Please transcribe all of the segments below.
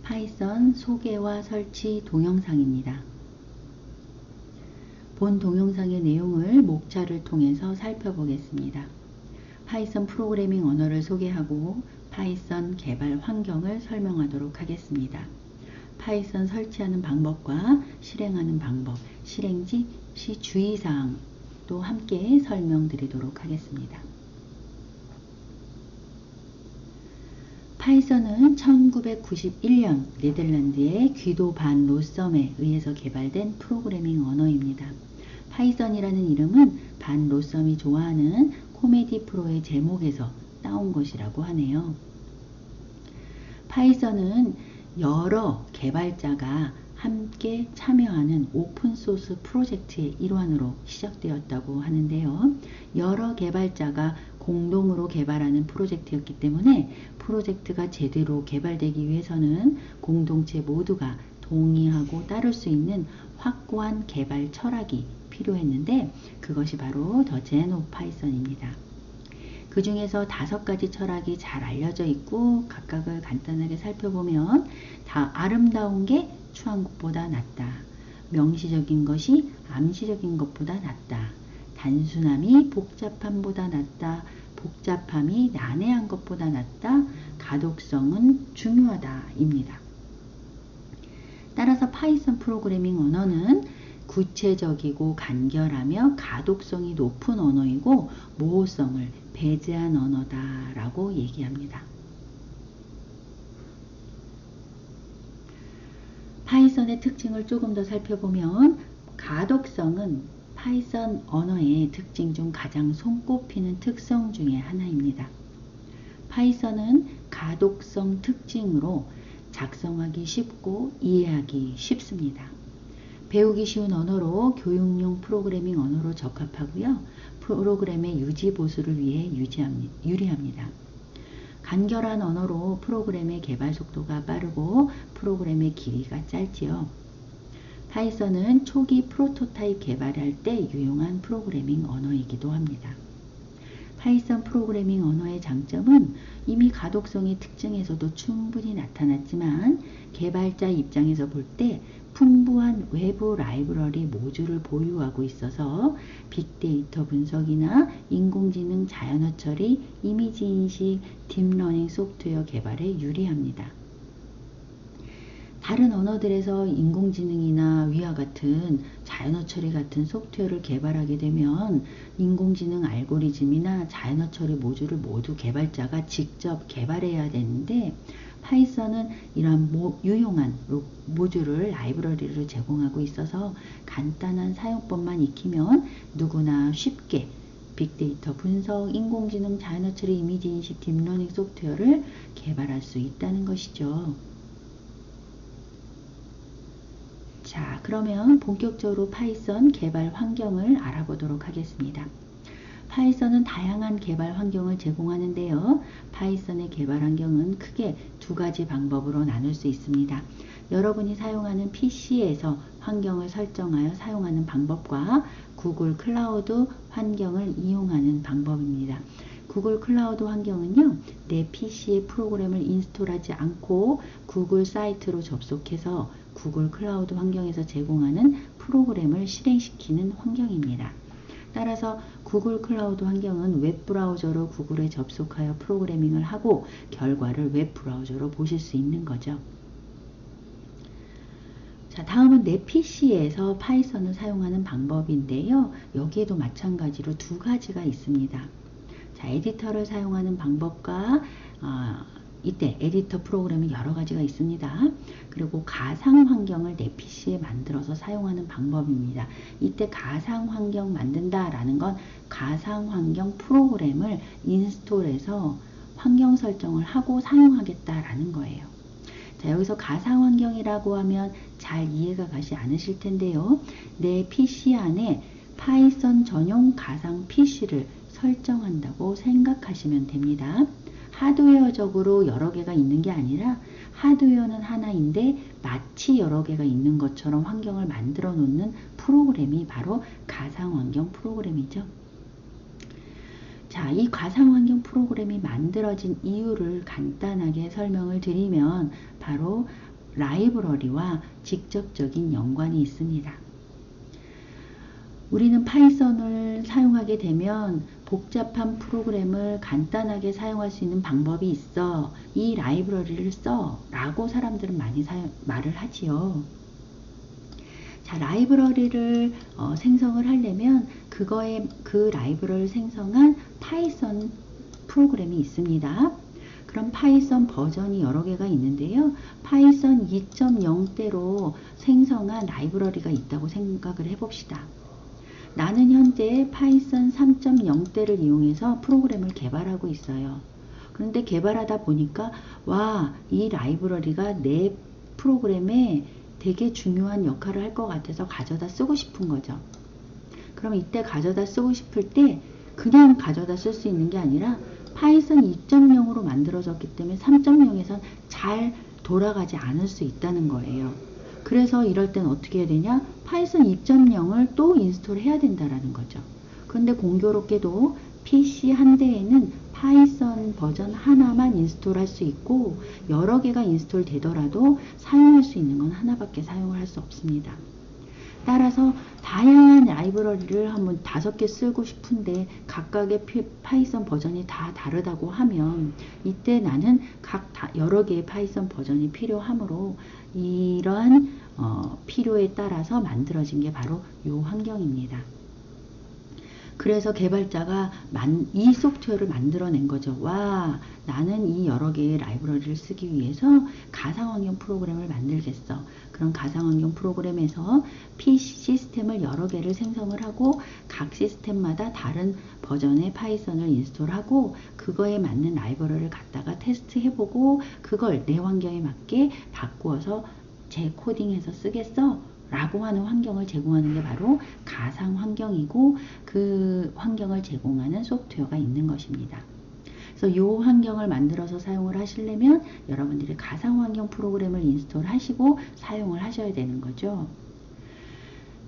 파이썬 소개와 설치 동영상입니다. 본 동영상의 내용을 목차를 통해서 살펴보겠습니다. 파이썬 프로그래밍 언어를 소개하고 파이썬 개발 환경을 설명하도록 하겠습니다. 파이썬 설치하는 방법과 실행하는 방법, 실행 시 주의사항도 함께 설명드리도록 하겠습니다. 파이썬은 1991년 네덜란드의 귀도 반 로썸에 의해서 개발된 프로그래밍 언어입니다. 파이썬이라는 이름은 반 로썸이 좋아하는 코미디 프로의 제목에서 따온 것이라고 하네요. 파이썬은 여러 개발자가 함께 참여하는 오픈소스 프로젝트의 일환으로 시작되었다고 하는데요. 여러 개발자가 공동으로 개발하는 프로젝트였기 때문에 프로젝트가 제대로 개발되기 위해서는 공동체 모두가 동의하고 따를 수 있는 확고한 개발 철학이 필요했는데 그것이 바로 더 젠 오브 파이썬입니다. 그 중에서 5가지 철학이 잘 알려져 있고 각각을 간단하게 살펴보면 다 아름다운 게 추한 것보다 낫다. 명시적인 것이 암시적인 것보다 낫다. 단순함이 복잡함보다 낫다. 복잡함이 난해한 것보다 낫다. 가독성은 중요하다 입니다. 따라서 파이썬 프로그래밍 언어는 구체적이고 간결하며 가독성이 높은 언어이고 모호성을 배제한 언어다 라고 얘기합니다. 파이썬의 특징을 조금 더 살펴보면 가독성은 파이썬 언어의 특징 중 가장 손꼽히는 특성 중에 하나입니다. 파이썬은 가독성 특징으로 작성하기 쉽고 이해하기 쉽습니다. 배우기 쉬운 언어로 교육용 프로그래밍 언어로 적합하고요. 프로그램의 유지 보수를 위해 유리합니다. 간결한 언어로 프로그램의 개발 속도가 빠르고 프로그램의 길이가 짧지요. 파이썬은 초기 프로토타입 개발할 때 유용한 프로그래밍 언어이기도 합니다. 파이썬 프로그래밍 언어의 장점은 이미 가독성의 특징에서도 충분히 나타났지만 개발자 입장에서 볼 때 풍부한 외부 라이브러리 모듈을 보유하고 있어서 빅데이터 분석이나 인공지능 자연어 처리, 이미지 인식, 딥러닝 소프트웨어 개발에 유리합니다. 다른 언어들에서 인공지능이나 위와 같은 자연어 처리 같은 소프트웨어를 개발하게 되면 인공지능 알고리즘이나 자연어 처리 모듈을 모두 개발자가 직접 개발해야 되는데 파이썬은 이러한 유용한 모듈을 라이브러리로 제공하고 있어서 간단한 사용법만 익히면 누구나 쉽게 빅데이터 분석, 인공지능 자연어 처리, 이미지 인식, 딥러닝 소프트웨어를 개발할 수 있다는 것이죠. 자, 그러면 본격적으로 파이썬 개발 환경을 알아보도록 하겠습니다. 파이썬은 다양한 개발 환경을 제공하는데요. 파이썬의 개발 환경은 크게 2가지 방법으로 나눌 수 있습니다. 여러분이 사용하는 PC에서 환경을 설정하여 사용하는 방법과 구글 클라우드 환경을 이용하는 방법입니다. 구글 클라우드 환경은요, 내 PC에 프로그램을 인스톨하지 않고 구글 사이트로 접속해서 구글 클라우드 환경에서 제공하는 프로그램을 실행시키는 환경입니다. 따라서 구글 클라우드 환경은 웹브라우저로 구글에 접속하여 프로그래밍을 하고 결과를 웹브라우저로 보실 수 있는 거죠. 자, 다음은 내 PC에서 파이썬을 사용하는 방법인데요. 여기에도 마찬가지로 2가지가 있습니다. 자, 에디터를 사용하는 방법과 이때 에디터 프로그램이 여러 가지가 있습니다. 그리고 가상 환경을 내 PC에 만들어서 사용하는 방법입니다. 이때 가상 환경 만든다라는 건 가상 환경 프로그램을 인스톨해서 환경 설정을 하고 사용하겠다라는 거예요. 자, 여기서 가상 환경이라고 하면 잘 이해가 가지 않으실 텐데요. 내 PC 안에 파이썬 전용 가상 PC를 설정한다고 생각하시면 됩니다. 하드웨어적으로 여러 개가 있는 게 아니라 하드웨어는 하나인데 마치 여러 개가 있는 것처럼 환경을 만들어 놓는 프로그램이 바로 가상환경 프로그램이죠. 자, 이 가상환경 프로그램이 만들어진 이유를 간단하게 설명을 드리면 바로 라이브러리와 직접적인 연관이 있습니다. 우리는 파이썬을 사용하게 되면 복잡한 프로그램을 간단하게 사용할 수 있는 방법이 있어. 이 라이브러리를 써. 라고 사람들은 많이 말을 하지요. 자, 라이브러리를 생성을 하려면 그 라이브러리를 생성한 파이썬 프로그램이 있습니다. 그럼 파이썬 버전이 여러 개가 있는데요. 파이썬 2.0대로 생성한 라이브러리가 있다고 생각을 해봅시다. 나는 현재 파이썬 3.0대를 이용해서 프로그램을 개발하고 있어요. 그런데 개발하다 보니까 이 라이브러리가 내 프로그램에 되게 중요한 역할을 할 것 같아서 가져다 쓰고 싶은 거죠. 그럼 이때 가져다 쓰고 싶을 때 그냥 가져다 쓸 수 있는 게 아니라 파이썬 2.0으로 만들어졌기 때문에 3.0에선 잘 돌아가지 않을 수 있다는 거예요. 그래서 이럴 땐 어떻게 해야 되냐? 파이썬 2.0을 또 인스톨 해야 된다라는 거죠. 그런데 공교롭게도 PC 한 대에는 파이썬 버전 하나만 인스톨 할 수 있고 여러 개가 인스톨 되더라도 사용할 수 있는 건 하나밖에 사용을 할 수 없습니다. 따라서 다양한 라이브러리를 한번 5개 쓰고 싶은데 각각의 파이썬 버전이 다 다르다고 하면 이때 나는 여러 개의 파이썬 버전이 필요하므로 이러한 필요에 따라서 만들어진 게 바로 이 환경입니다. 그래서 개발자가 이 소프트웨어를 만들어낸 거죠. 나는 이 여러 개의 라이브러리를 쓰기 위해서 가상환경 프로그램을 만들겠어. 그런 가상환경 프로그램에서 PC 시스템을 여러 개를 생성을 하고 각 시스템마다 다른 버전의 파이썬을 인스톨하고 그거에 맞는 라이브러리를 갖다가 테스트해보고 그걸 내 환경에 맞게 바꾸어서 재코딩해서 쓰겠어? 라고 하는 환경을 제공하는 게 바로 가상 환경이고 그 환경을 제공하는 소프트웨어가 있는 것입니다. 그래서 이 환경을 만들어서 사용을 하시려면 여러분들이 가상 환경 프로그램을 인스톨 하시고 사용을 하셔야 되는 거죠.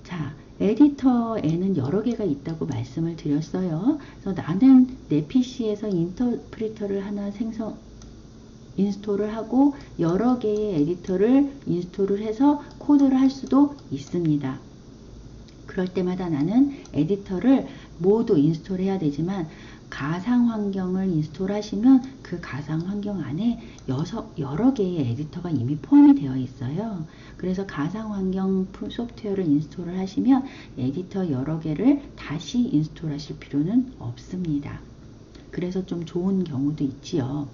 자, 에디터에는 여러 개가 있다고 말씀을 드렸어요. 그래서 나는 내 PC에서 인터프리터를 하나 인스톨을 하고 여러 개의 에디터를 인스톨을 해서 코드를 할 수도 있습니다. 그럴 때마다 나는 에디터를 모두 인스톨해야 되지만 가상 환경을 인스톨하시면 그 가상 환경 안에 여러 개의 에디터가 이미 포함이 되어 있어요. 그래서 가상 환경 소프트웨어를 인스톨을 하시면 에디터 여러 개를 다시 인스톨하실 필요는 없습니다. 그래서 좀 좋은 경우도 있지요.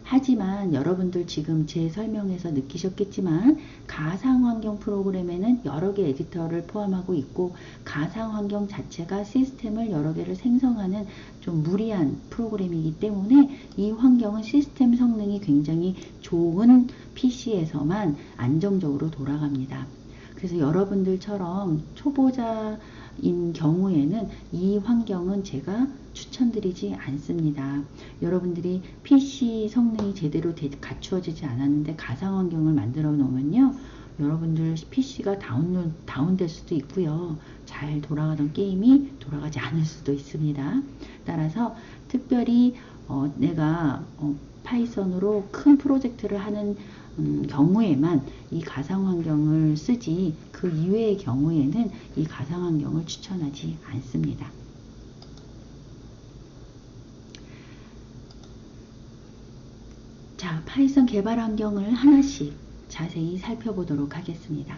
하지만 여러분들 지금 제 설명에서 느끼셨겠지만 가상환경 프로그램에는 여러 개 에디터를 포함하고 있고 가상환경 자체가 시스템을 여러 개를 생성하는 좀 무리한 프로그램이기 때문에 이 환경은 시스템 성능이 굉장히 좋은 PC에서만 안정적으로 돌아갑니다. 그래서 여러분들처럼 초보자인 경우에는 이 환경은 제가 추천드리지 않습니다. 여러분들이 PC 성능이 제대로 갖추어지지 않았는데 가상 환경을 만들어 놓으면요, 여러분들 PC가 다운될 수도 있고요, 잘 돌아가던 게임이 돌아가지 않을 수도 있습니다. 따라서 특별히 내가 파이썬으로 큰 프로젝트를 하는 경우에만 이 가상 환경을 쓰지 그 이외의 경우에는 이 가상 환경을 추천하지 않습니다. 자, 파이썬 개발 환경을 하나씩 자세히 살펴보도록 하겠습니다.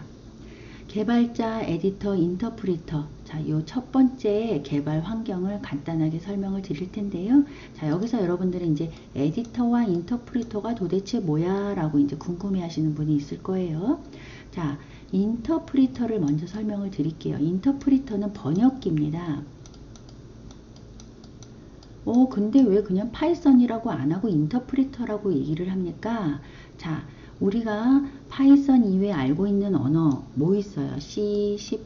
개발자, 에디터, 인터프리터. 자, 요 첫 번째 개발 환경을 간단하게 설명을 드릴 텐데요. 자, 여기서 여러분들은 이제 에디터와 인터프리터가 도대체 뭐야? 라고 이제 궁금해 하시는 분이 있을 거예요. 자, 인터프리터를 먼저 설명을 드릴게요. 인터프리터는 번역기입니다. 근데 왜 그냥 파이썬이라고 안 하고 인터프리터라고 얘기를 합니까? 자, 우리가 파이썬 이외에 알고 있는 언어 뭐 있어요? C, C++,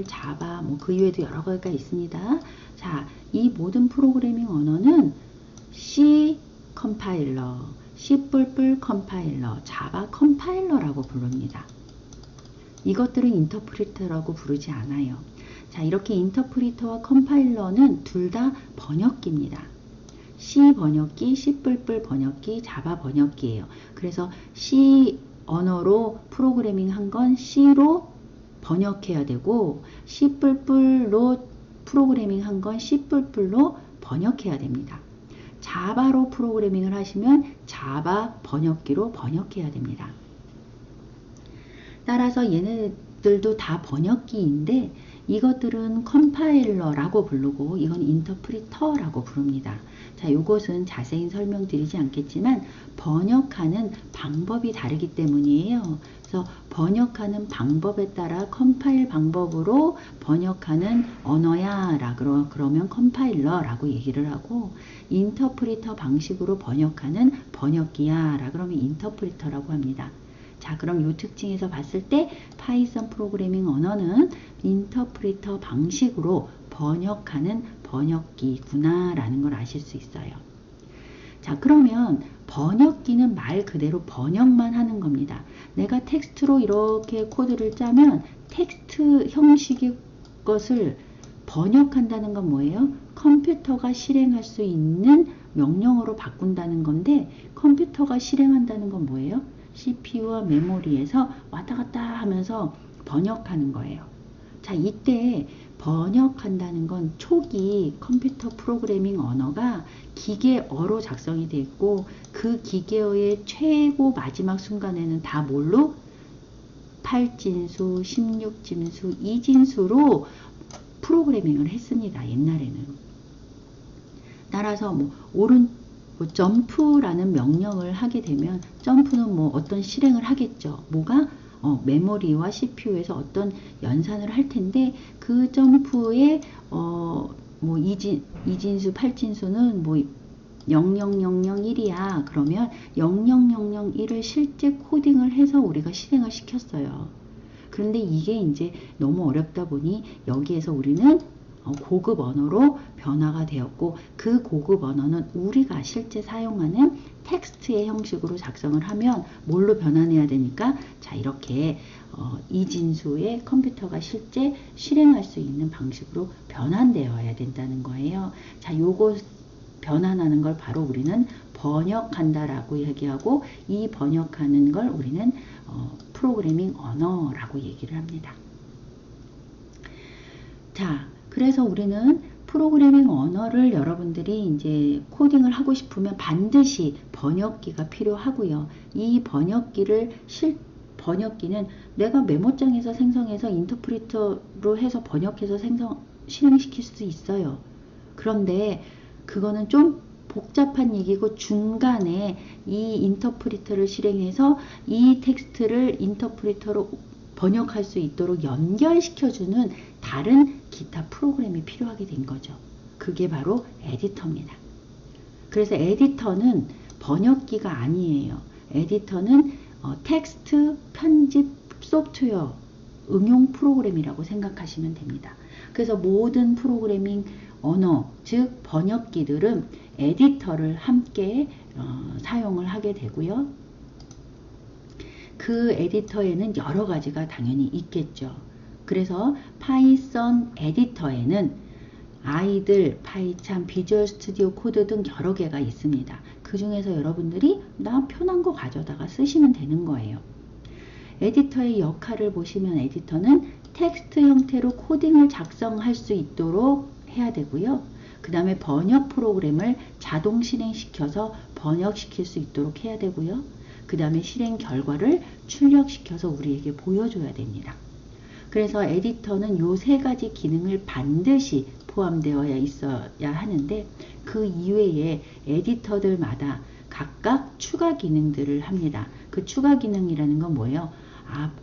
자바, 뭐 그 이외에도 여러 가지가 있습니다. 자, 이 모든 프로그래밍 언어는 C 컴파일러, C++ 컴파일러, 자바 컴파일러라고 부릅니다. 이것들은 인터프리터라고 부르지 않아요. 자, 이렇게 인터프리터와 컴파일러는 둘 다 번역기입니다. C 번역기, C++ 번역기, 자바 번역기예요. 그래서 C 언어로 프로그래밍 한 건 C로 번역해야 되고 C++로 프로그래밍 한 건 C++로 번역해야 됩니다. 자바로 프로그래밍을 하시면 자바 번역기로 번역해야 됩니다. 따라서 얘네들도 다 번역기인데 이것들은 컴파일러라고 부르고 이건 인터프리터라고 부릅니다. 자, 이것은 자세히 설명드리지 않겠지만 번역하는 방법이 다르기 때문이에요. 그래서 번역하는 방법에 따라 컴파일 방법으로 번역하는 언어야 그러면 컴파일러라고 얘기를 하고 인터프리터 방식으로 번역하는 번역기야 그러면 인터프리터라고 합니다. 자, 그럼 이 특징에서 봤을 때 파이썬 프로그래밍 언어는 인터프리터 방식으로 번역하는 번역기구나 라는 걸 아실 수 있어요. 자, 그러면 번역기는 말 그대로 번역만 하는 겁니다. 내가 텍스트로 이렇게 코드를 짜면 텍스트 형식의 것을 번역한다는 건 뭐예요? 컴퓨터가 실행할 수 있는 명령어로 바꾼다는 건데 컴퓨터가 실행한다는 건 뭐예요? CPU와 메모리에서 왔다 갔다 하면서 번역하는 거예요. 자, 이때 번역한다는 건 초기 컴퓨터 프로그래밍 언어가 기계어로 작성이 되어 있고 그 기계어의 최고 마지막 순간에는 다 뭘로? 8진수, 16진수, 2진수로 프로그래밍을 했습니다. 옛날에는. 따라서 점프라는 명령을 하게 되면 점프는 어떤 실행을 하겠죠. 뭐가? 메모리와 CPU에서 어떤 연산을 할 텐데 그 점프의 2진수, 8진수는 00001이야. 그러면 00001을 실제 코딩을 해서 우리가 실행을 시켰어요. 그런데 이게 이제 너무 어렵다 보니 여기에서 우리는 고급 언어로 변화가 되었고 그 고급 언어는 우리가 실제 사용하는 텍스트의 형식으로 작성을 하면 뭘로 변환해야 되니까 자 이렇게 이진수의 컴퓨터가 실제 실행할 수 있는 방식으로 변환되어야 된다는 거예요. 자, 요거 변환하는 걸 바로 우리는 번역한다라고 얘기하고 이 번역하는 걸 우리는 프로그래밍 언어라고 얘기를 합니다. 자, 그래서 우리는 프로그래밍 언어를 여러분들이 이제 코딩을 하고 싶으면 반드시 번역기가 필요하고요. 이 번역기는 내가 메모장에서 생성해서 인터프리터로 해서 번역해서 실행시킬 수 있어요. 그런데 그거는 좀 복잡한 얘기고 중간에 이 인터프리터를 실행해서 이 텍스트를 인터프리터로 번역할 수 있도록 연결시켜주는 다른 기타 프로그램이 필요하게 된 거죠. 그게 바로 에디터입니다. 그래서 에디터는 번역기가 아니에요. 에디터는 텍스트 편집 소프트웨어 응용 프로그램이라고 생각하시면 됩니다. 그래서 모든 프로그래밍 언어, 즉 번역기들은 에디터를 함께 사용을 하게 되고요. 그 에디터에는 여러 가지가 당연히 있겠죠. 그래서 파이썬 에디터에는 아이들, 파이찬, 비주얼 스튜디오 코드 등 여러 개가 있습니다. 그 중에서 여러분들이 나 편한 거 가져다가 쓰시면 되는 거예요. 에디터의 역할을 보시면 에디터는 텍스트 형태로 코딩을 작성할 수 있도록 해야 되고요. 그 다음에 번역 프로그램을 자동 실행시켜서 번역시킬 수 있도록 해야 되고요. 그 다음에 실행 결과를 출력시켜서 우리에게 보여줘야 됩니다. 그래서 에디터는 요 세 가지 기능을 반드시 포함되어야 있어야 하는데 그 이외에 에디터들마다 각각 추가 기능들을 합니다. 그 추가 기능이라는 건 뭐예요?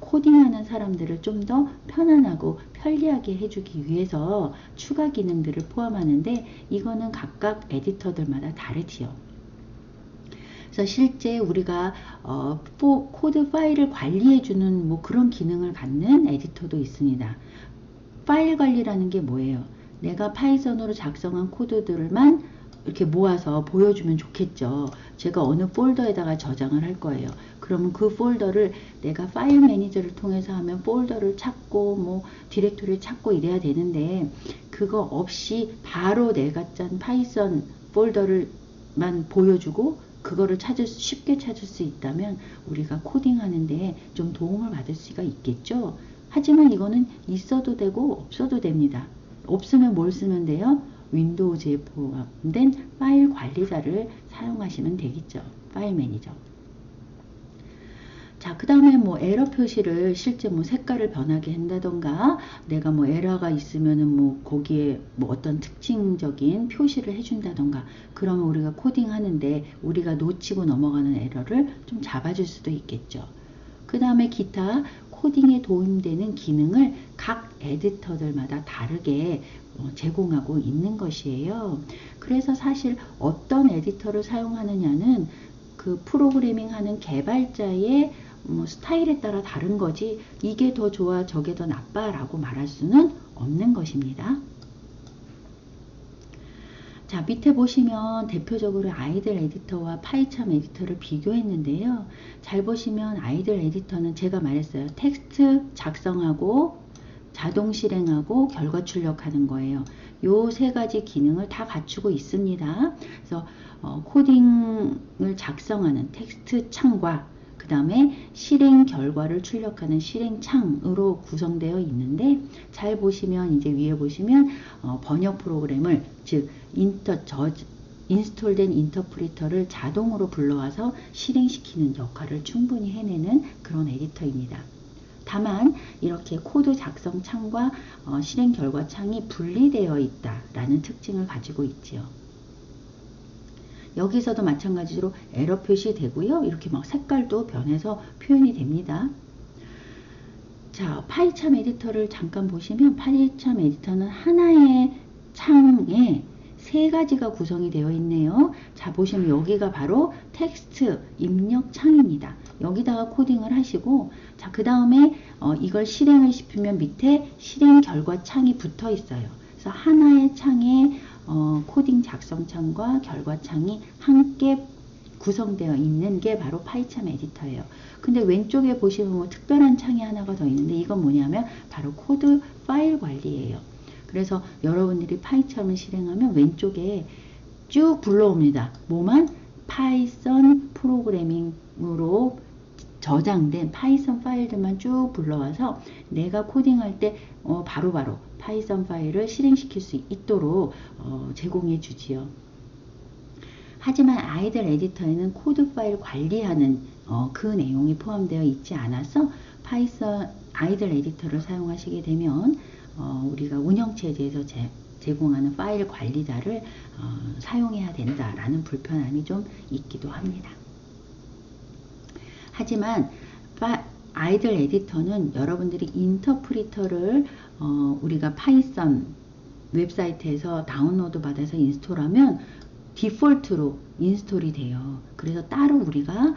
코딩하는 사람들을 좀 더 편안하고 편리하게 해주기 위해서 추가 기능들을 포함하는데 이거는 각각 에디터들마다 다르지요. 그래서 실제 우리가 코드 파일을 관리해주는 그런 기능을 갖는 에디터도 있습니다. 파일 관리라는 게 뭐예요? 내가 파이썬으로 작성한 코드들만 이렇게 모아서 보여주면 좋겠죠. 제가 어느 폴더에다가 저장을 할 거예요. 그러면 그 폴더를 내가 파일 매니저를 통해서 하면 폴더를 찾고 디렉토리를 찾고 이래야 되는데 그거 없이 바로 내가 짠 파이썬 폴더를만 보여주고 그거를 쉽게 찾을 수 있다면 우리가 코딩하는데 좀 도움을 받을 수가 있겠죠. 하지만 이거는 있어도 되고 없어도 됩니다. 없으면 뭘 쓰면 돼요? 윈도우즈에 포함된 파일 관리자를 사용하시면 되겠죠. 파일 매니저. 자, 그 다음에 뭐 에러 표시를 실제 뭐 색깔을 변하게 한다던가, 내가 뭐 에러가 있으면은 뭐 거기에 뭐 어떤 특징적인 표시를 해준다던가, 그러면 우리가 코딩하는데 우리가 놓치고 넘어가는 에러를 좀 잡아줄 수도 있겠죠. 그 다음에 기타 코딩에 도움되는 기능을 각 에디터들마다 다르게 제공하고 있는 것이에요. 그래서 사실 어떤 에디터를 사용하느냐는 그 프로그래밍 하는 개발자의 스타일에 따라 다른 거지, 이게 더 좋아 저게 더 나빠 라고 말할 수는 없는 것입니다. 자, 밑에 보시면 대표적으로 아이들 에디터와 파이참 에디터를 비교했는데요. 잘 보시면 아이들 에디터는 제가 말했어요. 텍스트 작성하고 자동 실행하고 결과 출력하는 거예요. 요 세 가지 기능을 다 갖추고 있습니다. 그래서 코딩을 작성하는 텍스트 창과 그 다음에 실행 결과를 출력하는 실행 창으로 구성되어 있는데, 잘 보시면 이제 위에 보시면 번역 프로그램을, 즉 인스톨된 인터프리터를 자동으로 불러와서 실행시키는 역할을 충분히 해내는 그런 에디터입니다. 다만 이렇게 코드 작성 창과 실행 결과 창이 분리되어 있다라는 특징을 가지고 있지요. 여기서도 마찬가지로 에러 표시되고요. 이렇게 막 색깔도 변해서 표현이 됩니다. 자, 파이참 에디터를 잠깐 보시면 파이참 에디터는 하나의 창에 세 가지가 구성이 되어 있네요. 자, 보시면 여기가 바로 텍스트 입력 창입니다. 여기다가 코딩을 하시고, 자, 그 다음에 이걸 실행을 시키면 밑에 실행 결과 창이 붙어 있어요. 그래서 하나의 창에 코딩 작성 창과 결과 창이 함께 구성되어 있는 게 바로 파이참 에디터예요. 근데 왼쪽에 보시면 뭐 특별한 창이 하나가 더 있는데, 이건 뭐냐면 바로 코드 파일 관리예요. 그래서 여러분들이 파이참을 실행하면 왼쪽에 쭉 불러옵니다. 뭐만? 파이썬 프로그래밍으로 저장된 파이썬 파일들만 쭉 불러와서 내가 코딩할 때 바로바로 파이썬 파일을 실행시킬 수 있도록 제공해 주지요. 하지만 아이들 에디터에는 코드 파일 관리하는 그 내용이 포함되어 있지 않아서 파이썬 아이들 에디터를 사용하시게 되면 우리가 운영체제에서 제공하는 파일 관리자를 사용해야 된다라는 불편함이 좀 있기도 합니다. 하지만 아이들 에디터는 여러분들이 인터프리터를 우리가 파이썬 웹사이트에서 다운로드 받아서 인스톨하면 디폴트로 인스톨이 돼요. 그래서 따로 우리가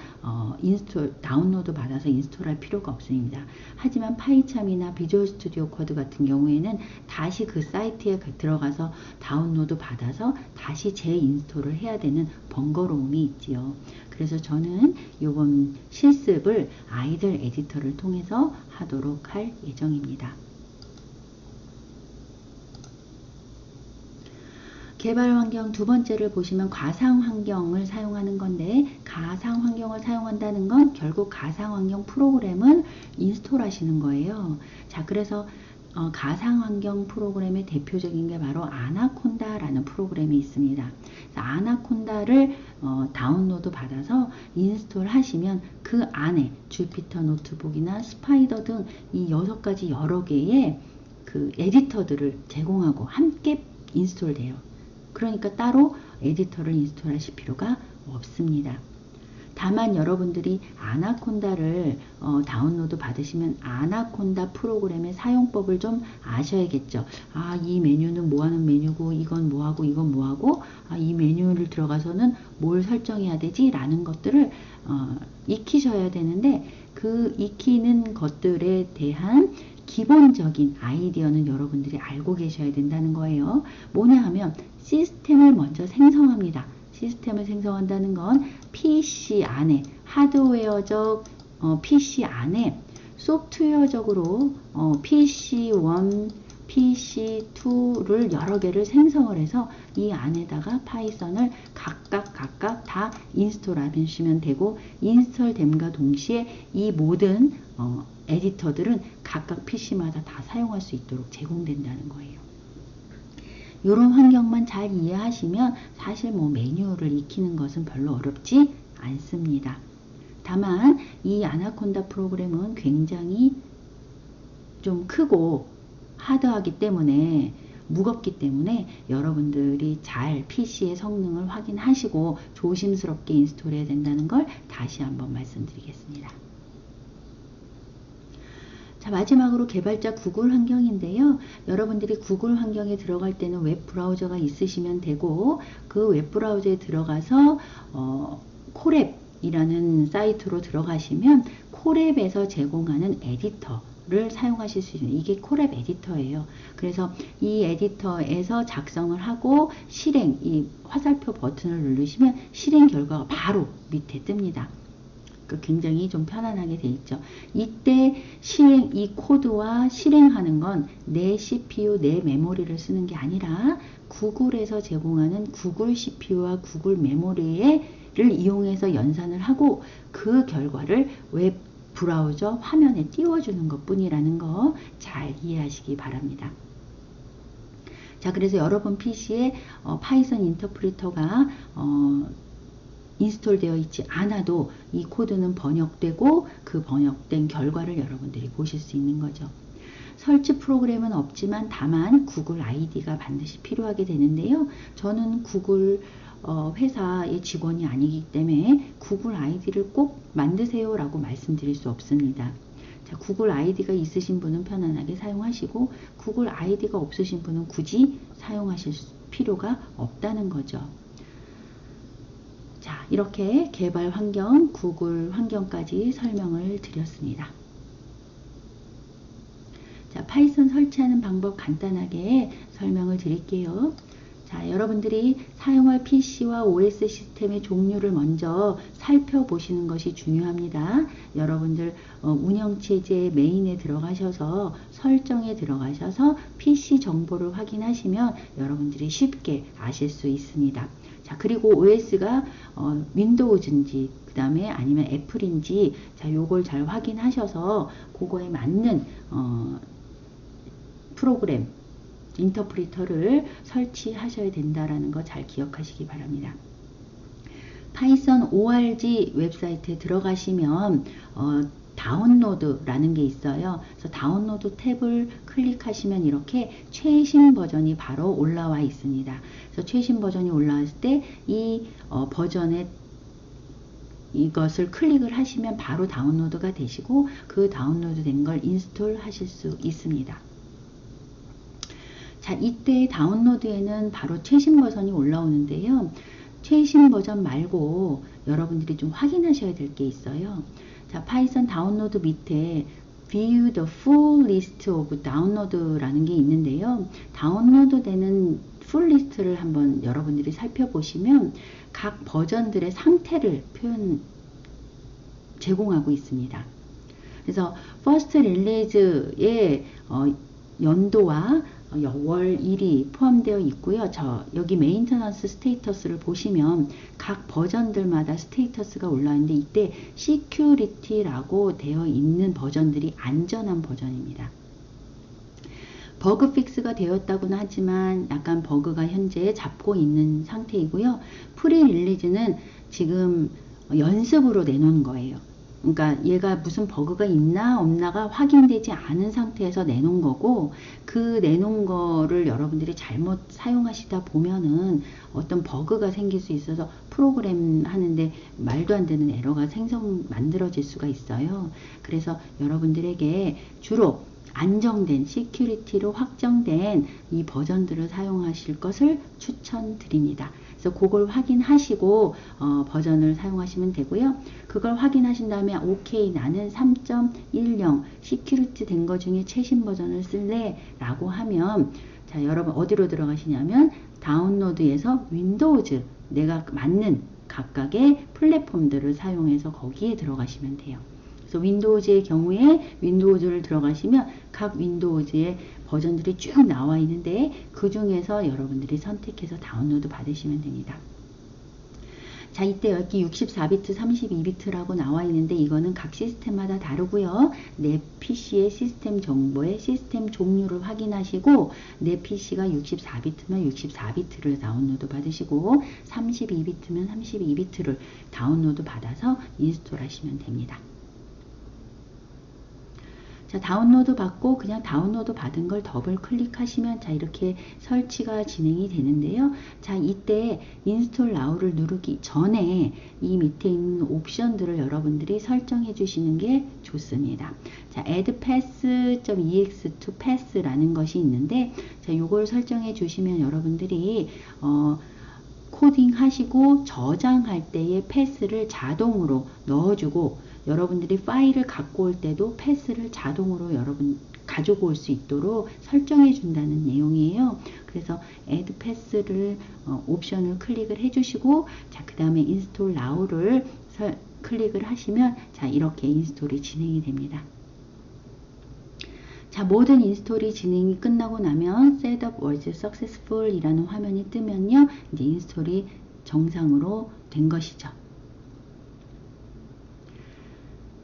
다운로드 받아서 인스톨할 필요가 없습니다. 하지만 파이참이나 비주얼 스튜디오 코드 같은 경우에는 다시 그 사이트에 들어가서 다운로드 받아서 다시 재인스톨을 해야 되는 번거로움이 있지요. 그래서 저는 이번 실습을 아이들 에디터를 통해서 하도록 할 예정입니다. 개발 환경 두 번째를 보시면 가상 환경을 사용하는 건데, 가상 환경을 사용한다는 건 결국 가상 환경 프로그램을 인스톨 하시는 거예요. 자, 그래서 가상 환경 프로그램의 대표적인 게 바로 아나콘다라는 프로그램이 있습니다. 아나콘다를 다운로드 받아서 인스톨 하시면 그 안에 주피터 노트북이나 스파이더 등 이 6가지 여러 개의 그 에디터들을 제공하고 함께 인스톨 돼요. 그러니까 따로 에디터를 인스톨하실 필요가 없습니다. 다만 여러분들이 아나콘다를 다운로드 받으시면 아나콘다 프로그램의 사용법을 좀 아셔야겠죠. 아, 이 메뉴는 뭐하는 메뉴고, 이건 뭐하고, 이건 뭐하고, 아, 이 메뉴를 들어가서는 뭘 설정해야 되지? 라는 것들을 익히셔야 되는데, 그 익히는 것들에 대한 기본적인 아이디어는 여러분들이 알고 계셔야 된다는 거예요. 뭐냐 하면 시스템을 먼저 생성합니다. 시스템을 생성한다는 건 PC 안에, 하드웨어적 PC 안에 소프트웨어적으로 PC1, PC2를 여러 개를 생성을 해서 이 안에다가 파이썬을 각각 다 인스톨 하시면 되고, 인스톨됨과 동시에 이 모든 에디터들은 각각 PC마다 다 사용할 수 있도록 제공된다는 거예요. 이런 환경만 잘 이해하시면 사실 뭐 매뉴얼을 익히는 것은 별로 어렵지 않습니다. 다만 이 아나콘다 프로그램은 굉장히 좀 크고 하드하기 때문에, 무겁기 때문에 여러분들이 잘 PC의 성능을 확인하시고 조심스럽게 인스톨해야 된다는 걸 다시 한번 말씀드리겠습니다. 자, 마지막으로 개발자 구글 환경인데요. 여러분들이 구글 환경에 들어갈 때는 웹 브라우저가 있으시면 되고, 그 웹 브라우저에 들어가서 콜앱이라는 사이트로 들어가시면 콜앱에서 제공하는 에디터를 사용하실 수 있는, 이게 콜앱 에디터예요. 그래서 이 에디터에서 작성을 하고 실행, 이 화살표 버튼을 누르시면 실행 결과가 바로 밑에 뜹니다. 굉장히 좀 편안하게 돼 있죠. 이때 이 코드와 실행하는 건 내 CPU, 내 메모리를 쓰는 게 아니라 구글에서 제공하는 구글 CPU와 구글 메모리를 이용해서 연산을 하고 그 결과를 웹 브라우저 화면에 띄워주는 것 뿐이라는 거 잘 이해하시기 바랍니다. 자, 그래서 여러분 PC에 파이썬 인터프리터가 인스톨 되어 있지 않아도 이 코드는 번역되고 그 번역된 결과를 여러분들이 보실 수 있는 거죠. 설치 프로그램은 없지만 다만 구글 아이디가 반드시 필요하게 되는데요. 저는 구글 회사의 직원이 아니기 때문에 구글 아이디를 꼭 만드세요 라고 말씀드릴 수 없습니다. 자, 구글 아이디가 있으신 분은 편안하게 사용하시고, 구글 아이디가 없으신 분은 굳이 사용하실 필요가 없다는 거죠. 자, 이렇게 개발 환경, 구글 환경까지 설명을 드렸습니다. 자, 파이썬 설치하는 방법 간단하게 설명을 드릴게요. 자, 여러분들이 사용할 PC와 OS 시스템의 종류를 먼저 살펴보시는 것이 중요합니다. 여러분들 운영체제 메인에 들어가셔서 설정에 들어가셔서 PC 정보를 확인하시면 여러분들이 쉽게 아실 수 있습니다. 자, 그리고 OS가 윈도우즈인지 그 다음에 아니면 애플인지, 자, 요걸 잘 확인하셔서 그거에 맞는 프로그램 인터프리터를 설치하셔야 된다라는 거 잘 기억하시기 바랍니다. 파이썬 org 웹사이트에 들어가시면 다운로드라는 게 있어요. 그래서 다운로드 탭을 클릭하시면 이렇게 최신 버전이 바로 올라와 있습니다. 그래서 최신 버전이 올라왔을 때 이 버전에 이것을 클릭을 하시면 바로 다운로드가 되시고, 그 다운로드 된 걸 인스톨 하실 수 있습니다. 자, 이때 다운로드에는 바로 최신 버전이 올라오는데요. 최신 버전 말고 여러분들이 좀 확인하셔야 될 게 있어요. 자, 파이썬 다운로드 밑에 View the full list of download라는 게 있는데요. 다운로드 되는 풀 리스트를 한번 여러분들이 살펴보시면 각 버전들의 상태를 제공하고 있습니다. 그래서 First Release의 연도와 월일이 포함되어 있고요. 여기 메인터넌스 스테이터스를 보시면 각 버전들마다 스테이터스가 올라있는데, 이때 시큐리티라고 되어 있는 버전들이 안전한 버전입니다. 버그 픽스가 되었다고는 하지만 약간 버그가 현재 잡고 있는 상태이고요. 프리 릴리즈는 지금 연습으로 내놓은 거예요. 그러니까 얘가 무슨 버그가 있나 없나가 확인되지 않은 상태에서 내놓은 거고, 그 내놓은 거를 여러분들이 잘못 사용하시다 보면은 어떤 버그가 생길 수 있어서 프로그램 하는데 말도 안 되는 에러가 만들어질 수가 있어요. 그래서 여러분들에게 주로 안정된 시큐리티로 확정된 이 버전들을 사용하실 것을 추천드립니다. 그래서 그걸 확인하시고 버전을 사용하시면 되고요. 그걸 확인하신 다음에 오케이, 나는 3.10 시큐리티 된 거 중에 최신 버전을 쓸래 라고 하면, 자, 여러분 어디로 들어가시냐면 다운로드에서 윈도우즈, 내가 맞는 각각의 플랫폼들을 사용해서 거기에 들어가시면 돼요. 그래서 윈도우즈의 경우에 윈도우즈를 들어가시면 각 윈도우즈의 버전들이 쭉 나와 있는데 그 중에서 여러분들이 선택해서 다운로드 받으시면 됩니다. 자, 이때 여기 64비트, 32비트라고 나와 있는데 이거는 각 시스템마다 다르고요. 내 PC의 시스템 정보의 시스템 종류를 확인하시고 내 PC가 64비트면 64비트를 다운로드 받으시고 32비트면 32비트를 다운로드 받아서 인스톨 하시면 됩니다. 자, 다운로드 받고 그냥 다운로드 받은 걸 더블 클릭하시면 자, 이렇게 설치가 진행이 되는데요. 자, 이때 인스톨 나우를 누르기 전에 이 밑에 있는 옵션들을 여러분들이 설정해 주시는 게 좋습니다. 자, add pass.ex to pass라는 것이 있는데 자, 요걸 설정해 주시면 여러분들이 코딩 하시고 저장할 때의 패스를 자동으로 넣어주고 여러분들이 파일을 갖고 올 때도 패스를 자동으로 여러분 가지고 올 수 있도록 설정해 준다는 내용이에요. 그래서 add pass를 옵션을 클릭을 해 주시고 자, 그 다음에 install now를 클릭을 하시면 자, 이렇게 인스톨이 진행이 됩니다. 자, 모든 인스톨이 진행이 끝나고 나면 setup was successful 이라는 화면이 뜨면요, 이제 인스톨이 정상으로 된 것이죠.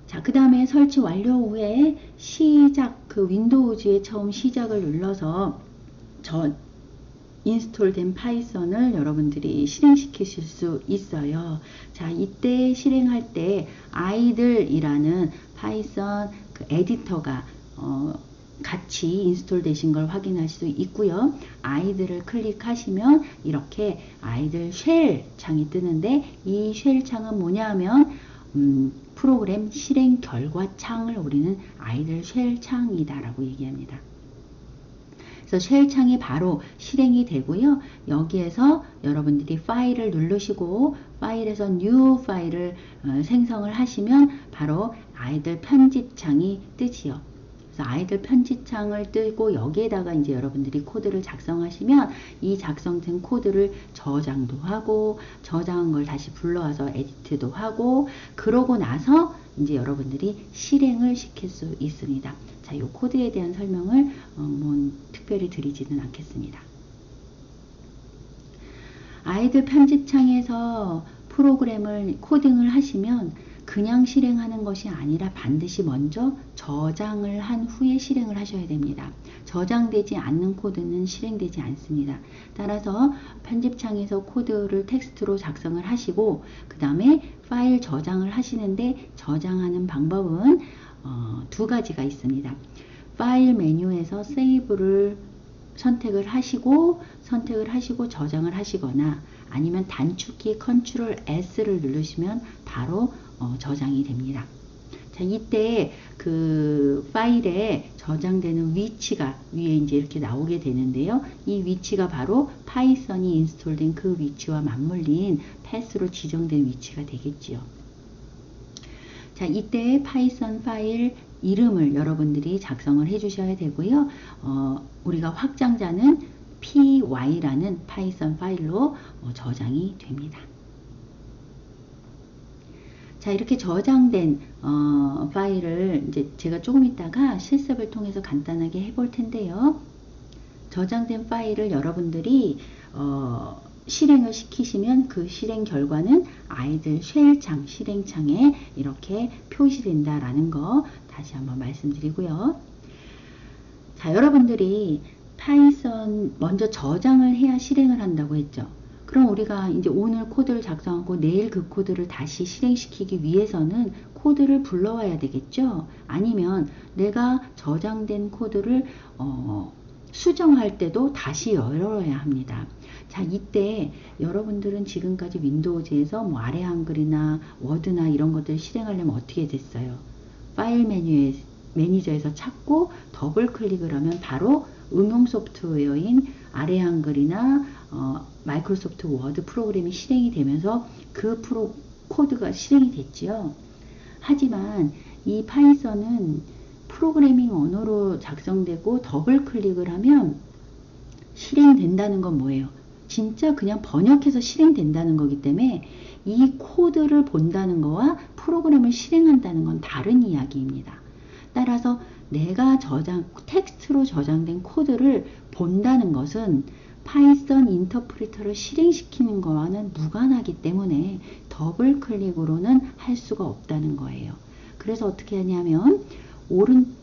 자, 그 다음에 설치 완료 후에 시작, 그 윈도우즈에 처음 시작을 눌러서 인스톨된 파이썬을 여러분들이 실행시키실 수 있어요. 자, 이때 실행할 때 idle이라는 파이썬 그 에디터가 같이 인스톨 되신 걸 확인할 수 있고요. idle을 클릭하시면 이렇게 idle 쉘 창이 뜨는데 이 쉘 창은 뭐냐 하면 프로그램 실행 결과 창을 우리는 idle 쉘 창이다 라고 얘기합니다. 그래서 쉘 창이 바로 실행이 되고요. 여기에서 여러분들이 파일을 누르시고 파일에서 new 파일을 생성을 하시면 바로 idle 편집 창이 뜨지요. 그래서 idle 편집 창을 뜨고 여기에다가 이제 여러분들이 코드를 작성하시면 이 작성된 코드를 저장도 하고 저장한 걸 다시 불러와서 에디트도 하고 그러고 나서 이제 여러분들이 실행을 시킬 수 있습니다. 자, 이 코드에 대한 설명을 뭐 특별히 드리지는 않겠습니다. idle 편집창에서 프로그램을 코딩을 하시면 그냥 실행하는 것이 아니라 반드시 먼저 저장을 한 후에 실행을 하셔야 됩니다. 저장되지 않는 코드는 실행되지 않습니다. 따라서 편집창에서 코드를 텍스트로 작성을 하시고 그 다음에 파일 저장을 하시는데 저장하는 방법은 두 가지가 있습니다. 파일 메뉴에서 세이브를 선택을 하시고 저장을 하시거나 아니면 단축키 컨트롤 S를 누르시면 바로 저장이 됩니다. 자, 이때 그 파일에 저장되는 위치가 위에 이제 이렇게 나오게 되는데요. 이 위치가 바로 파이썬이 인스톨된 그 위치와 맞물린 패스로 지정된 위치가 되겠지요. 자, 이때 파이썬 파일 이름을 여러분들이 작성을 해 주셔야 되고요. 우리가 확장자는 py라는 파이썬 파일로 저장이 됩니다. 자, 이렇게 저장된 파일을 이제 제가 조금 있다가 실습을 통해서 간단하게 해볼 텐데요. 저장된 파일을 여러분들이 실행을 시키시면 그 실행 결과는 idle 쉘 창, 실행창에 이렇게 표시된다라는 거 다시 한번 말씀드리고요. 자, 여러분들이 파이썬 먼저 저장을 해야 실행을 한다고 했죠. 그럼 우리가 이제 오늘 코드를 작성하고 내일 그 코드를 다시 실행시키기 위해서는 코드를 불러와야 되겠죠. 아니면 내가 저장된 코드를 수정할 때도 다시 열어야 합니다. 자, 이때 여러분들은 지금까지 윈도우즈에서 뭐 아래 한글이나 워드나 이런 것들을 실행하려면 어떻게 됐어요? 파일 매니저에서 찾고 더블 클릭을 하면 바로 응용 소프트웨어인 아래 한글이나 마이크로소프트 워드 프로그램이 실행이 되면서 그 코드가 실행이 됐지요. 하지만 이 파이썬은 프로그래밍 언어로 작성되고 더블 클릭을 하면 실행된다는 건 뭐예요? 진짜 그냥 번역해서 실행된다는 거기 때문에 이 코드를 본다는 거와 프로그램을 실행한다는 건 다른 이야기입니다. 따라서 내가 텍스트로 저장된 코드를 본다는 것은 파이썬 인터프리터를 실행시키는 거와는 무관하기 때문에 더블 클릭으로는 할 수가 없다는 거예요. 그래서 어떻게 하냐면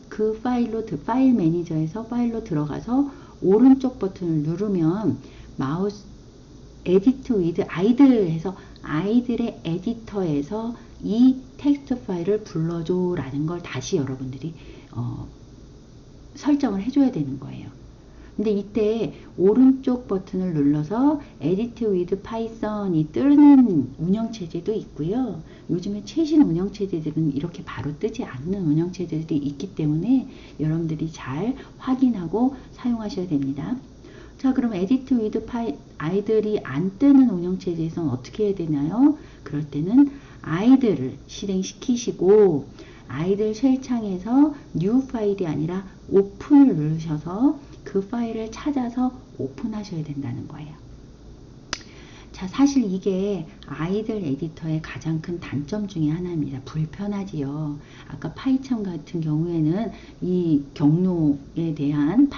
그 파일 매니저에서 파일로 들어가서 오른쪽 버튼을 누르면 마우스 에디트 위드 아이들 해서 아이들의 에디터에서 이 텍스트 파일을 불러줘 라는 걸 다시 여러분들이 설정을 해줘야 되는 거예요. 근데 이때 오른쪽 버튼을 눌러서 Edit with Python이 뜨는 운영체제도 있고요. 요즘에 최신 운영체제들은 이렇게 바로 뜨지 않는 운영체제들이 있기 때문에 여러분들이 잘 확인하고 사용하셔야 됩니다. 자, 그럼 Edit with 아이들이 안 뜨는 운영체제에서는 어떻게 해야 되나요? 그럴 때는 아이들을 실행시키시고 아이들 쉘 창에서 New 파일이 아니라 오픈을 누르셔서 그 파일을 찾아서 오픈하셔야 된다는 거예요. 자, 사실 이게 아이들 에디터의 가장 큰 단점 중에 하나입니다. 불편하지요. 아까 파이썬 같은 경우에는 이 경로에 대한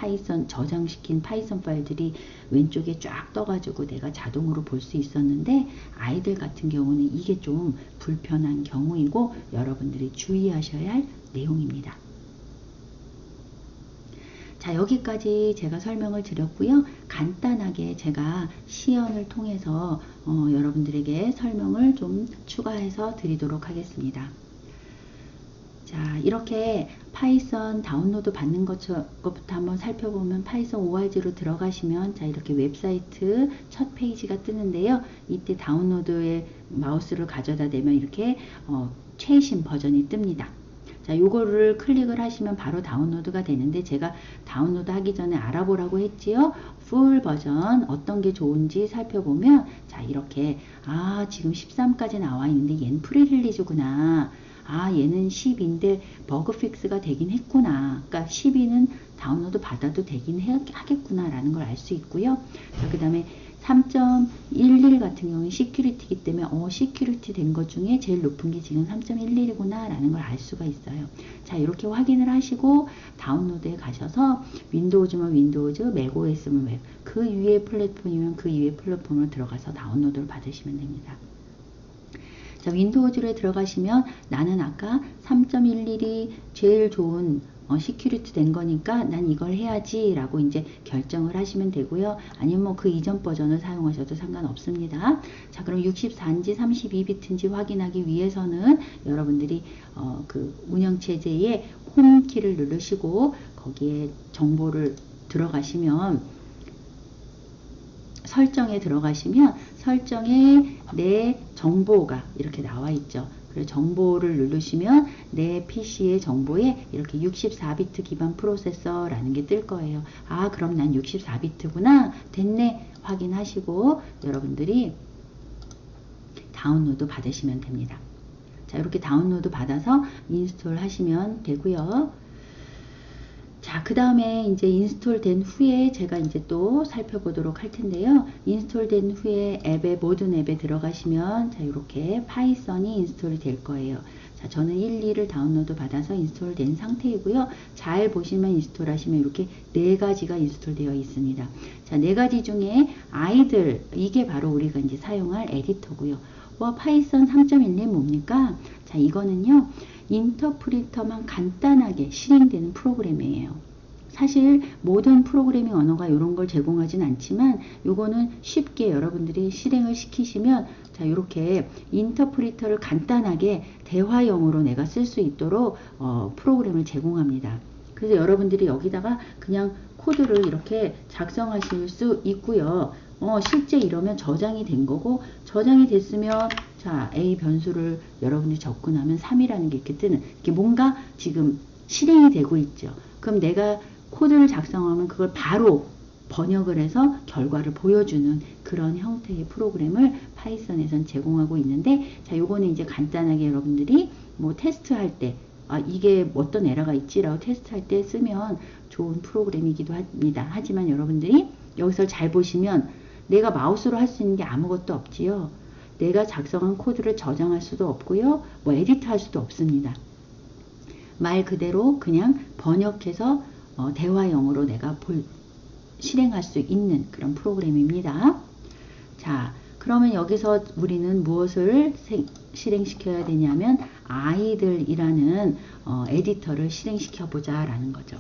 저장시킨 파이썬 파일들이 왼쪽에 쫙 떠가지고 내가 자동으로 볼 수 있었는데 아이들 같은 경우는 이게 좀 불편한 경우이고 여러분들이 주의하셔야 할 내용입니다. 자, 여기까지 제가 설명을 드렸고요. 간단하게 제가 시연을 통해서 여러분들에게 설명을 좀 추가해서 드리도록 하겠습니다. 자, 이렇게 파이썬 다운로드 받는 것부터 한번 살펴보면 파이썬 org로 들어가시면 자, 이렇게 웹사이트 첫 페이지가 뜨는데요. 이때 다운로드에 마우스를 가져다 대면 이렇게 최신 버전이 뜹니다. 자, 요거를 클릭을 하시면 바로 다운로드가 되는데 제가 다운로드 하기 전에 알아보라고 했지요. 풀 버전 어떤 게 좋은지 살펴보면 자, 이렇게 지금 13까지 나와 있는데 얘는 프리릴리즈구나. 얘는 10인데 버그 픽스가 되긴 했구나. 그러니까 12는 다운로드 받아도 되긴 하겠구나 라는 걸 알 수 있고요. 자, 그 다음에 3.11 같은 경우는 시큐리티이기 때문에 시큐리티 된 것 중에 제일 높은 게 지금 3.11이구나 라는 걸 알 수가 있어요. 자, 이렇게 확인을 하시고 다운로드에 가셔서 윈도우즈면 윈도우즈, 맥OS면 맥, 그 위에 플랫폼이면 그 위에 플랫폼으로 들어가서 다운로드를 받으시면 됩니다. 자, 윈도우즈에 들어가시면 나는 아까 3.11이 제일 좋은 시큐리티 된 거니까 난 이걸 해야지 라고 이제 결정을 하시면 되고요. 아니면 뭐 그 이전 버전을 사용하셔도 상관없습니다. 자, 그럼 64인지 32비트인지 확인하기 위해서는 여러분들이 그 운영체제의 홈키를 누르시고 거기에 정보를 들어가시면 설정에 들어가시면 설정에 내 정보가 이렇게 나와 있죠. 그래서 정보를 누르시면 내 PC의 정보에 이렇게 64비트 기반 프로세서라는 게 뜰 거예요. 그럼 난 64비트구나. 됐네. 확인하시고 여러분들이 다운로드 받으시면 됩니다. 자, 이렇게 다운로드 받아서 인스톨 하시면 되고요. 자, 그 다음에 이제 인스톨 된 후에 제가 이제 또 살펴보도록 할 텐데요. 인스톨 된 후에 모든 앱에 들어가시면 자, 이렇게 파이썬이 인스톨이 될 거예요. 자, 저는 1, 2를 다운로드 받아서 인스톨 된 상태이고요. 잘 보시면 인스톨 하시면 이렇게 4가지가 인스톨 되어 있습니다. 자, 4가지 중에 아이들, 이게 바로 우리가 이제 사용할 에디터고요. 파이썬 3.1이 뭡니까? 자, 이거는요. 인터프리터만 간단하게 실행되는 프로그램이에요. 사실 모든 프로그래밍 언어가 이런 걸 제공하진 않지만 요거는 쉽게 여러분들이 실행을 시키시면 자, 이렇게 인터프리터를 간단하게 대화형으로 내가 쓸 수 있도록 프로그램을 제공합니다. 그래서 여러분들이 여기다가 그냥 코드를 이렇게 작성하실 수 있고요. 실제 이러면 저장이 된 거고 저장이 됐으면 자, A 변수를 여러분들이 접근하면 3이라는 게 이렇게 뜨는, 이게 뭔가 지금 실행이 되고 있죠. 그럼 내가 코드를 작성하면 그걸 바로 번역을 해서 결과를 보여주는 그런 형태의 프로그램을 파이썬에선 제공하고 있는데, 자, 요거는 이제 간단하게 여러분들이 뭐 테스트할 때, 이게 어떤 에러가 있지라고 테스트할 때 쓰면 좋은 프로그램이기도 합니다. 하지만 여러분들이 여기서 잘 보시면 내가 마우스로 할 수 있는 게 아무것도 없지요. 내가 작성한 코드를 저장할 수도 없고요. 뭐 에디트할 수도 없습니다. 말 그대로 그냥 번역해서 대화형으로 내가 실행할 수 있는 그런 프로그램입니다. 자, 그러면 여기서 우리는 무엇을 실행시켜야 되냐면 아이들이라는 에디터를 실행시켜 보자 라는 거죠.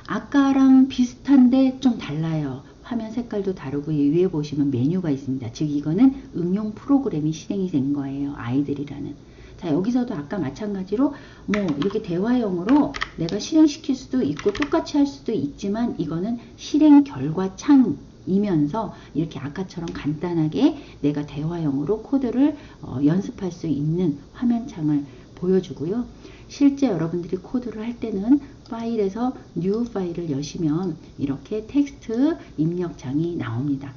아까랑 비슷한데 좀 달라요. 화면 색깔도 다르고 위에 보시면 메뉴가 있습니다. 즉 이거는 응용 프로그램이 실행이 된 거예요. 아이들이라는. 자, 여기서도 아까 마찬가지로 뭐 이렇게 대화형으로 내가 실행시킬 수도 있고 똑같이 할 수도 있지만 이거는 실행 결과 창이면서 이렇게 아까처럼 간단하게 내가 대화형으로 코드를 연습할 수 있는 화면창을 보여주고요. 실제 여러분들이 코드를 할 때는 파일에서 뉴 파일을 여시면 이렇게 텍스트 입력창이 나옵니다.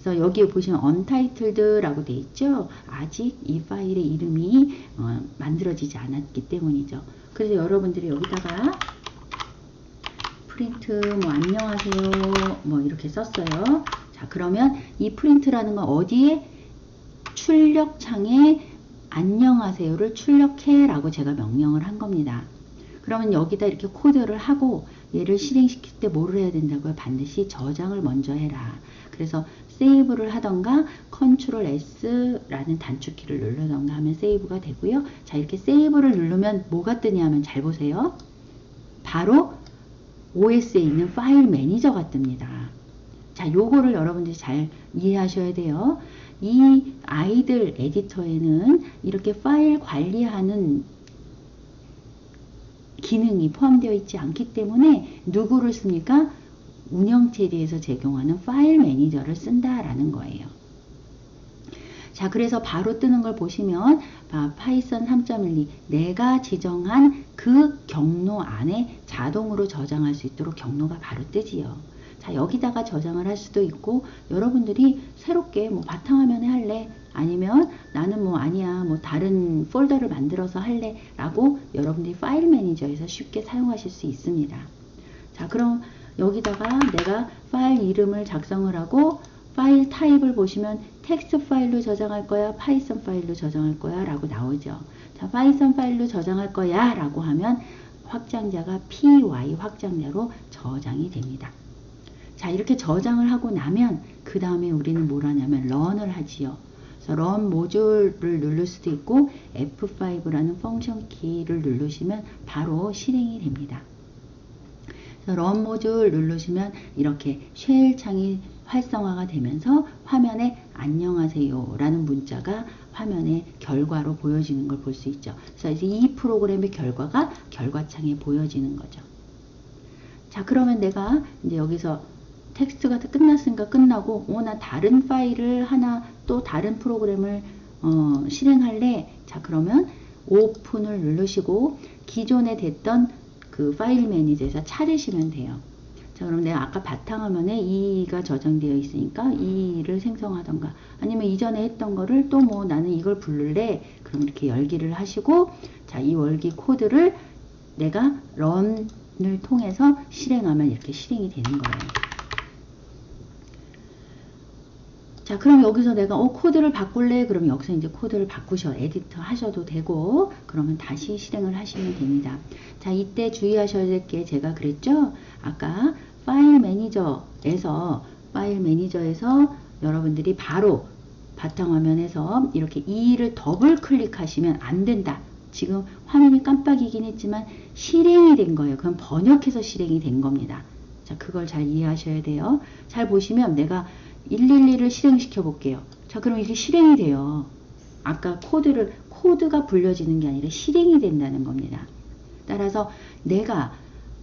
그래서 여기에 보시면 untitled라고 되어 있죠. 아직 이 파일의 이름이 만들어지지 않았기 때문이죠. 그래서 여러분들이 여기다가 프린트 뭐 안녕하세요 뭐 이렇게 썼어요. 자, 그러면 이 프린트라는 건 어디에? 출력창에 안녕하세요를 출력해 라고 제가 명령을 한 겁니다. 그러면 여기다 이렇게 코드를 하고 얘를 실행시킬 때 뭐를 해야 된다고요? 반드시 저장을 먼저 해라. 그래서 세이브를 하던가 컨트롤 S라는 단축키를 누르던가 하면 세이브가 되고요. 자, 이렇게 세이브를 누르면 뭐가 뜨냐 하면 잘 보세요. 바로 OS에 있는 파일 매니저가 뜹니다. 자, 요거를 여러분들이 잘 이해하셔야 돼요. 이 아이들 에디터에는 이렇게 파일 관리하는 기능이 포함되어 있지 않기 때문에 누구를 씁니까? 운영체제에서 제공하는 파일 매니저를 쓴다라는 거예요. 자, 그래서 바로 뜨는 걸 보시면 파이썬 3.12 내가 지정한 그 경로 안에 자동으로 저장할 수 있도록 경로가 바로 뜨지요. 자, 여기다가 저장을 할 수도 있고 여러분들이 새롭게 뭐 바탕화면에 할래? 아니면 나는 뭐 아니야 뭐 다른 폴더를 만들어서 할래? 라고 여러분들이 파일 매니저에서 쉽게 사용하실 수 있습니다. 자, 그럼 여기다가 내가 파일 이름을 작성을 하고 파일 타입을 보시면 텍스트 파일로 저장할 거야, 파이썬 파일로 저장할 거야 라고 나오죠. 자, 파이썬 파일로 저장할 거야 라고 하면 확장자가 py 확장자로 저장이 됩니다. 자, 이렇게 저장을 하고 나면 그 다음에 우리는 뭘 하냐면 런을 하지요. 그래서 런 모듈을 누를 수도 있고 F5라는 펑션 키를 누르시면 바로 실행이 됩니다. 그래서 런 모듈 누르시면 이렇게 쉘 창이 활성화가 되면서 화면에 안녕하세요 라는 문자가 화면에 결과로 보여지는 걸 볼 수 있죠. 그래서 이 프로그램의 결과가 결과창에 보여지는 거죠. 자, 그러면 내가 이제 여기서 텍스트가 끝났으니까 끝나고 나 다른 파일을 하나 또 다른 프로그램을 실행할래. 자, 그러면 오픈을 누르시고 기존에 됐던 그 파일 매니저에서 찾으시면 돼요. 자, 그럼 내가 아까 바탕화면에 2가 저장되어 있으니까 2를 생성하던가 아니면 이전에 했던 거를 또 뭐 나는 이걸 부를래. 그럼 이렇게 열기를 하시고 자, 이 열기 코드를 내가 런을 통해서 실행하면 이렇게 실행이 되는 거예요. 자, 그럼 여기서 내가 코드를 바꿀래? 그럼 여기서 이제 코드를 에디터 하셔도 되고 그러면 다시 실행을 하시면 됩니다. 자, 이때 주의하셔야 될 게 제가 그랬죠? 아까 파일 매니저에서 여러분들이 바로 바탕화면에서 이렇게 2를 더블 클릭하시면 안 된다. 지금 화면이 깜빡이긴 했지만 실행이 된 거예요. 그럼 번역해서 실행이 된 겁니다. 자, 그걸 잘 이해하셔야 돼요. 잘 보시면 내가 112를 실행시켜 볼게요. 자, 그럼 이게 실행이 돼요. 아까 코드가 불려지는 게 아니라 실행이 된다는 겁니다. 따라서 내가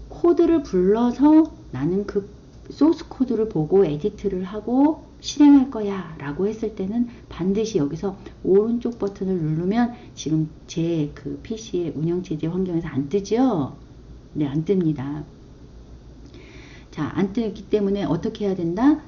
코드를 불러서 나는 그 소스 코드를 보고 에디트를 하고 실행할 거야 라고 했을 때는 반드시 여기서 오른쪽 버튼을 누르면 지금 제 그 PC의 운영체제 환경에서 안 뜨죠? 네, 안 뜹니다. 자, 안 뜨기 때문에 어떻게 해야 된다?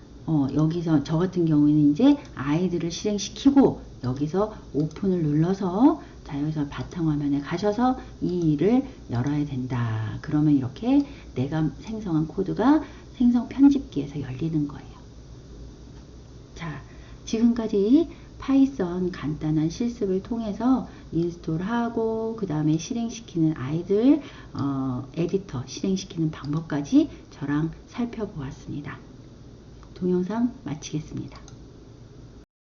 여기서 저 같은 경우에는 이제 아이들을 실행시키고 여기서 오픈을 눌러서 자, 여기서 바탕화면에 가셔서 이 일을 열어야 된다. 그러면 이렇게 내가 생성한 코드가 생성 편집기에서 열리는 거예요. 자, 지금까지 파이썬 간단한 실습을 통해서 인스톨하고 그 다음에 실행시키는 아이들 에디터 실행시키는 방법까지 저랑 살펴보았습니다. 동영상 마치겠습니다.